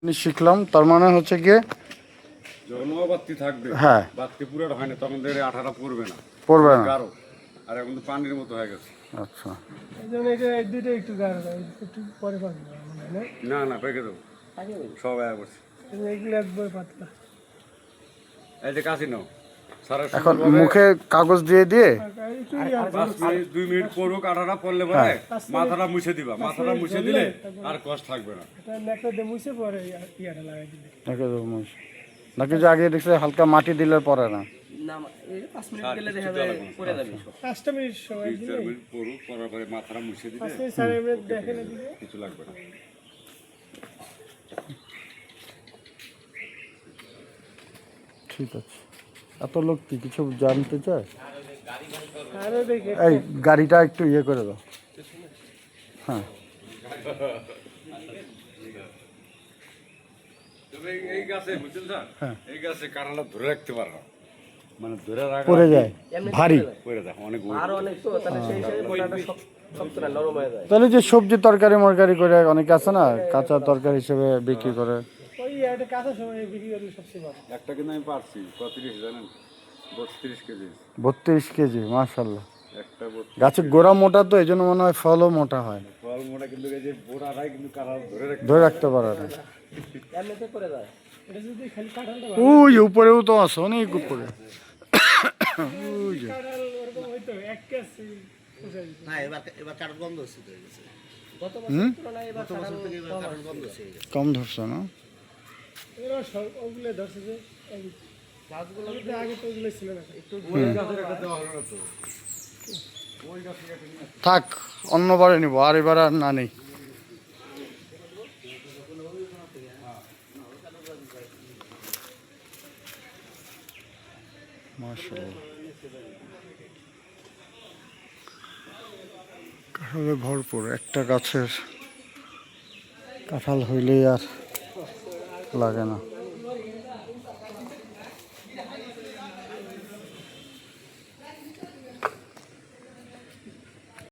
শিখলাম, তার মানে হচ্ছে গিয়ে যখন বাতি থাকবে, হ্যাঁ বাতি পুরো হয় না, তখন ধরে আঠাটা পড়বে না, পড়বে না। গাঢ়। আর এখন তো পানির মতো হয়ে গেছে। আচ্ছা, এই জন্য এটা এই দুটো একটু গাঢ় হয়, একটু পরে পাকবে মনে হয় না? না না, পেকে দেবো সব আয়া করছে। কিন্তু এগুলো একবার পাতলা। এই যে কাশি নাও সারা এখন মুখে কাগজ দিয়ে দিয়ে আর একটু ইয়ে আছে। 5 মিনিট 2 মিনিট পড়ুক, আঠাটা পড়লে পরে মাথাটা মুছে দিবা। মাথাটা মুছে দিলে আর কষ্ট থাকবে না। এটা নেকড়ে দিয়ে মুছে পরে ইয়াটা লাগাই দিলে। নাকি রমেশ, নাকি যে আগে দেখছে হালকা মাটি দিলে পরে না। না এই 5 মিনিট গেলে দেখা যায় পড়ে যাবে সব। 5 মিনিট সময় 2-4 দিলে মিনিট পড়ুক, পড়ার পরে মাথাটা মুছে দিলে 5 মিনিট 4 মিনিট দেখে না দিলে কিছু লাগবে না। ঠিক আছে, এত লোক কি কিছু জানতে চায়? আরো দেখে এই গাড়িটা একটু ইয়ে করে দাও। হ্যাঁ, তবে এই গাছে বুঝছেন স্যার, এই গাছে কাঁঠালটা ধরে রাখতে পারে না, মানে ধরে রাখা পড়ে যায়, ভারী। পড়ে যায় অনেক। আর অনেক তো তাহলে সেই হিসেবে মোটাটা শক্ত না, নরম হয়ে যায়। তাহলে যে সবজি তরকারি মরকারি করে অনেকে আছে না, কাঁচা তরকারি হিসেবে বিক্রি করে। ওই একটা কাঁচা সময় বিক্রি করলে সবচেয়ে ভালো। একটা কিন্তু আমি পারছি 35 জানেন, 32 কেজি। 32 কেজি, মাশাল্লাহ। একটা গাছের গোড়া মোটা তো, এই জন্য মনে হয় ফলও মোটা হয়। ফল মোটা, কিন্তু এই যে বোড়ারাই কিন্তু কাঁঠাল ধরে রাখতে ধরে রাখতে পারে না। এমনিতে পড়ে যায়। এটা যদি খালি কাঁঠালটা ওই উপরেও তো আছে, অনেক উপরে। ওই যে কাঁঠাল ওরকম হইতো এক কেজি পৌঁছাই দিত। না এবার কাঠের গন্ধ হচ্ছে তো হয়ে গেছে। গত বছরের তুলনায় এবার বছর কাঁঠাল থেকে এবার কাঠের গন্ধ হচ্ছে কম ধরছে না। এরা সব ওগুলো ধরছে যে গাছগুলো আগে তো ওগুলো ছিল না। একটু থাক, অন্যবারে নিব, আর এবার আর না নেই। মাশাআল্লাহ, কাঁঠালে ভরপুর। একটা গাছের কাঁঠাল হইলেই আর লাগে না।